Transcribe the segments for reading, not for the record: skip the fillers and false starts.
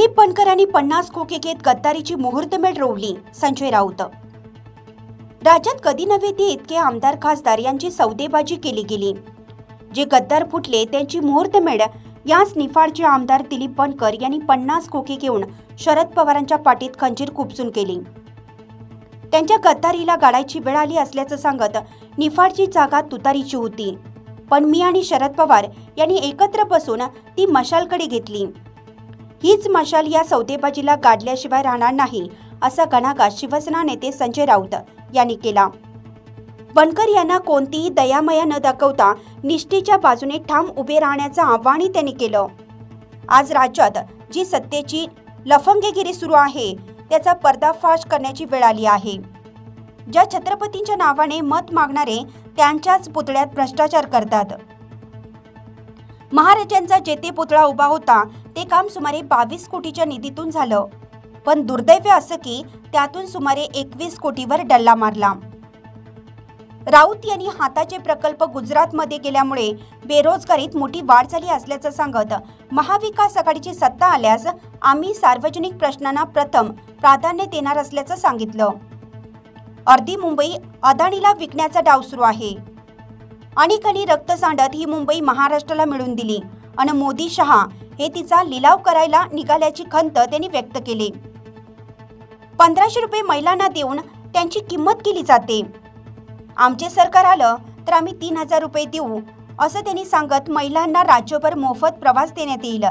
दिलीप बनकर यांनी 50 खोके घेत गद्दारीची मुहूर्तमेढ रोवली. संजय राऊत. राज्यात कधी नव्हे ते इतके आमदार खासदार यांची सौदेबाजी केली गेली. जे गद्दार फुटले त्यांची मुहूर्तमेढ याच निफाडचे आमदार दिलीप बनकर यांनी 50 खोके घेऊन शरद पवारांच्या पाठीत खंजीर खुपसून केली. त्यांच्या गद्दारीला गाडायची वेळ आली असल्याचं सांगत निफाडची जागा तुतारीची होती, पण मी आणि शरद पवार यांनी एकत्र बसून ती मशालकडे घेतली. हीच मशाल या सौदेबाजीला गाडल्याशिवाय राहणार नाही असा घणाघात शिवसेना नेते संजय राऊत यांनी केला. बनकर यांना कोणतीही दयामया न दाखवता निष्ठेच्या बाजूने ठाम उभे राहण्याचं आव्हानही त्यांनी केलं. आज राज्यात जी सत्तेची लफंगेगिरी सुरू आहे त्याचा पर्दाफाश करण्याची वेळ आली आहे. ज्या छत्रपतींच्या नावाने मत मागणारे त्यांच्याच पुतळ्यात भ्रष्टाचार करतात. महाराजांचा जेथे पुतळा उभा होता ते काम सुमारे 22 कोटीच्या निधीतून झालं, पण दुर्दैव असं की त्यातून सुमारे 21 कोटीवर डल्ला मारला. राऊत यांनी हाताचे प्रकल्प गुजरातमध्ये गेल्यामुळे बेरोजगारीत मोठी वाढ झाली असल्याचं सांगत महाविकास आघाडीची सत्ता आल्यास आम्ही सार्वजनिक प्रश्नांना प्रथम प्राधान्य देणार असल्याचं सांगितलं. अर्धी मुंबई अदानीला विकण्याचा डाव सुरू आहे. अनेकांनी रक्त सांडत ही मुंबई महाराष्ट्राला मिळवून दिली आणि मोदी शहा हे तिचा लिलाव करायला निघाल्याची खंत त्यांनी व्यक्त केली. 1500 रुपये महिलांना देऊन त्यांची किंमत केली जाते. आमचे सरकार आलं तर आम्ही 3000 रुपये देऊ असं त्यांनी सांगत महिलांना राज्यभर मोफत प्रवास देण्यात येईल.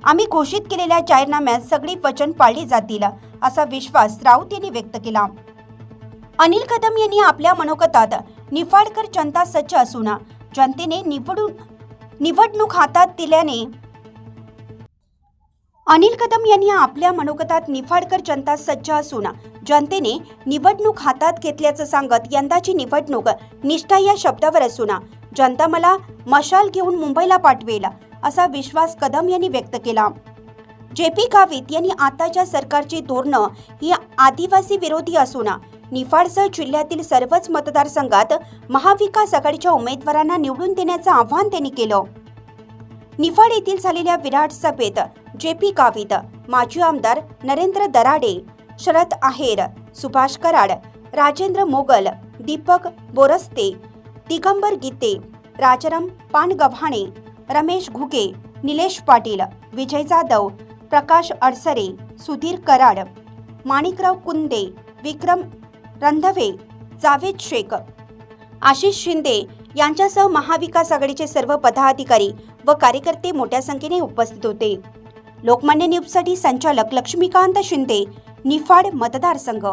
आम्ही घोषित केलेल्या जाहीरनाम्यात सगळी वचन पाळली जातील असा विश्वास राऊत यांनी व्यक्त केला. अनिल कदम यांनी आपल्या मनोगतात निफाडकर जनता सज्ज असून जनतेने निवडणूक हातात दिल्याने अनिल कदम यांनी आपल्या मनोगतात निफाडकर जनता सज्ज असून जनतेने निवडणूक हातात घेतल्याचं सांगत यंदाची निवडणूक निष्ठा या शब्दावर असून जनता मला मशाल घेऊन मुंबईला पाठवेल असा विश्वास कदम यांनी व्यक्त केला. JP गावित यांनी आताच्या सरकारची धोरणं ही आदिवासी विरोधी असून निफाडसह जिल्ह्यातील सर्वच मतदारसंघात महाविकास आघाडीच्या उमेदवारांना निवडून देण्याचं आवाहन त्यांनी केलं. निफाड येथील झालेल्या विराट सभेत JP गावित, माजी आमदार नरेंद्र दराडे, शरद आहेर, सुभाष कराड, राजेंद्र मोगल, दीपक बोरस्ते, दिगंबर गीते, राजाराम पानगव्हाणे, रमेश घुगे, निलेश पाटील, विजय जाधव, प्रकाश अडसरे, सुधीर कराड, माणिकराव कुंदे, विक्रम रंधवे, जावेद शेख, आशिष शिंदे यांच्यासह महाविकास आघाडीचे सर्व पदाधिकारी व कार्यकर्ते मोठ्या संख्येने उपस्थित होते. लोकमान्य न्यूजसाठी संचालक लक्ष्मीकांत शिंदे, निफाड मतदारसंघ.